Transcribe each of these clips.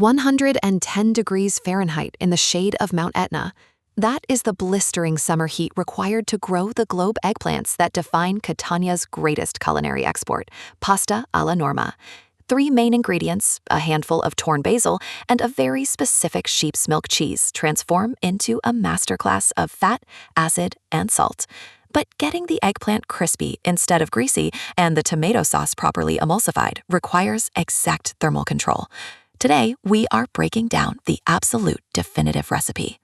110 degrees Fahrenheit in the shade of Mount Etna. That is the blistering summer heat required to grow the globe eggplants that define Catania's greatest culinary export, pasta alla Norma. 3 main ingredients, a handful of torn basil, and a very specific sheep's milk cheese transform into a masterclass of fat, acid, and salt. But getting the eggplant crispy instead of greasy and the tomato sauce properly emulsified requires exact thermal control. Today, we are breaking down the absolute definitive recipe.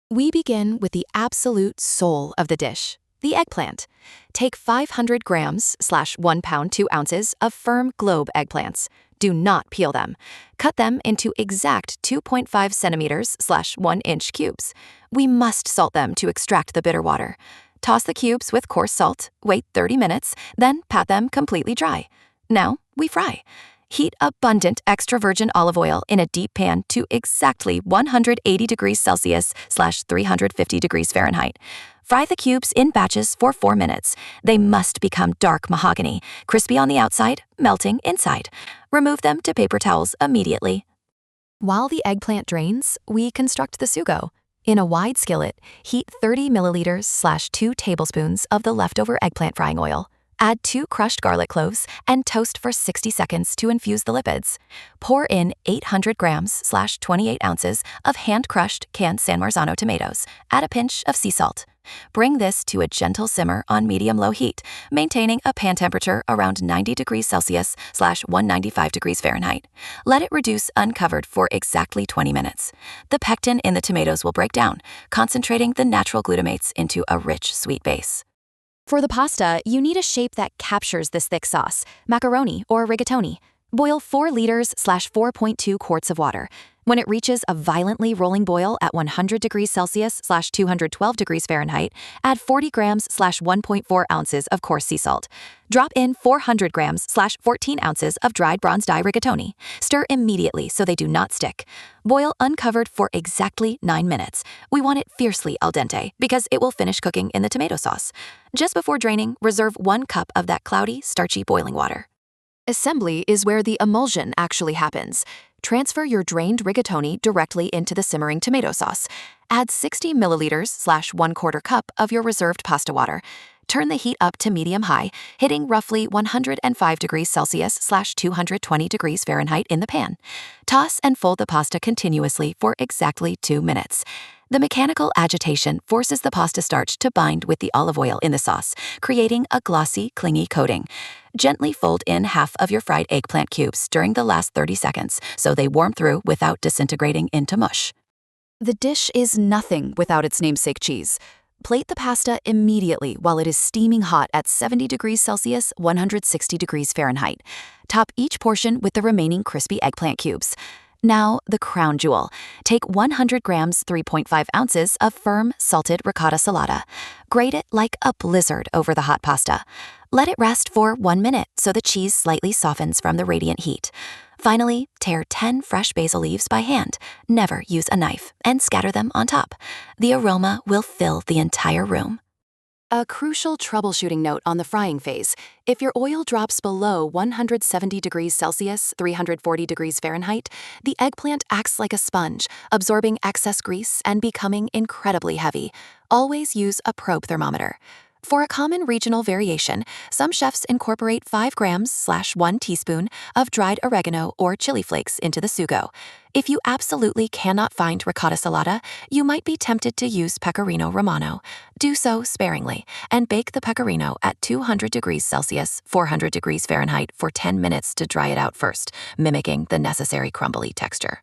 We begin with the absolute soul of the dish, the eggplant. Take 500 grams / 1 pound 2 ounces of firm globe eggplants. Do not peel them. Cut them into exact 2.5 centimeters / 1 inch cubes. We must salt them to extract the bitter water. Toss the cubes with coarse salt, wait 30 minutes, then pat them completely dry. Now we fry. Heat abundant extra virgin olive oil in a deep pan to exactly 180 degrees Celsius / 350 degrees Fahrenheit. Fry the cubes in batches for 4 minutes. They must become dark mahogany, crispy on the outside, melting inside. Remove them to paper towels immediately. While the eggplant drains, we construct the sugo. In a wide skillet, heat 30 milliliters / 2 tablespoons of the leftover eggplant frying oil. Add 2 crushed garlic cloves and toast for 60 seconds to infuse the lipids. Pour in 800 grams / 28 ounces of hand-crushed canned San Marzano tomatoes. Add a pinch of sea salt. Bring this to a gentle simmer on medium-low heat, maintaining a pan temperature around 90 degrees Celsius / 195 degrees Fahrenheit. Let it reduce uncovered for exactly 20 minutes. The pectin in the tomatoes will break down, concentrating the natural glutamates into a rich, sweet base. For the pasta, you need a shape that captures this thick sauce, macaroni or rigatoni. Boil 4 liters / 4.2 quarts of water. When it reaches a violently rolling boil at 100 degrees Celsius / 212 degrees Fahrenheit, add 40 grams / 1.4 ounces of coarse sea salt. Drop in 400 grams / 14 ounces of dried bronze dye rigatoni. Stir immediately so they do not stick. Boil uncovered for exactly 9 minutes. We want it fiercely al dente because it will finish cooking in the tomato sauce. Just before draining, reserve 1 cup of that cloudy, starchy boiling water. Assembly is where the emulsion actually happens. Transfer your drained rigatoni directly into the simmering tomato sauce. Add 60 milliliters / 1/4 cup of your reserved pasta water. Turn the heat up to medium-high, hitting roughly 105 degrees Celsius / 220 degrees Fahrenheit in the pan. Toss and fold the pasta continuously for exactly 2 minutes. The mechanical agitation forces the pasta starch to bind with the olive oil in the sauce, creating a glossy, clingy coating. Gently fold in half of your fried eggplant cubes during the last 30 seconds so they warm through without disintegrating into mush. The dish is nothing without its namesake cheese. Plate the pasta immediately while it is steaming hot at 70 degrees Celsius, 160 degrees Fahrenheit. Top each portion with the remaining crispy eggplant cubes. Now, the crown jewel. Take 100 grams 3.5 ounces of firm, salted ricotta salata. Grate it like a blizzard over the hot pasta. Let it rest for 1 minute so the cheese slightly softens from the radiant heat. Finally, tear 10 fresh basil leaves by hand. Never use a knife, and scatter them on top. The aroma will fill the entire room. A crucial troubleshooting note on the frying phase. If your oil drops below 170 degrees Celsius, 340 degrees Fahrenheit, the eggplant acts like a sponge, absorbing excess grease and becoming incredibly heavy. Always use a probe thermometer. For a common regional variation, some chefs incorporate 5 grams / 1 teaspoon of dried oregano or chili flakes into the sugo. If you absolutely cannot find ricotta salata, you might be tempted to use pecorino romano. Do so sparingly and bake the pecorino at 200 degrees Celsius, 400 degrees Fahrenheit for 10 minutes to dry it out first, mimicking the necessary crumbly texture.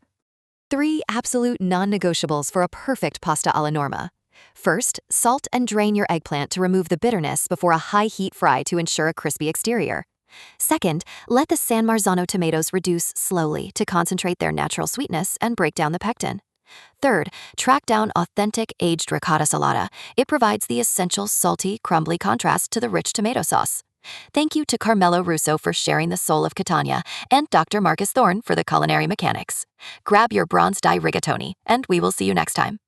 3 absolute non-negotiables for a perfect pasta alla Norma. First, salt and drain your eggplant to remove the bitterness before a high-heat fry to ensure a crispy exterior. Second, let the San Marzano tomatoes reduce slowly to concentrate their natural sweetness and break down the pectin. Third, track down authentic aged ricotta salata. It provides the essential salty, crumbly contrast to the rich tomato sauce. Thank you to Carmelo Russo for sharing the soul of Catania and Dr. Marcus Thorne for the culinary mechanics. Grab your bronze dye rigatoni, and we will see you next time.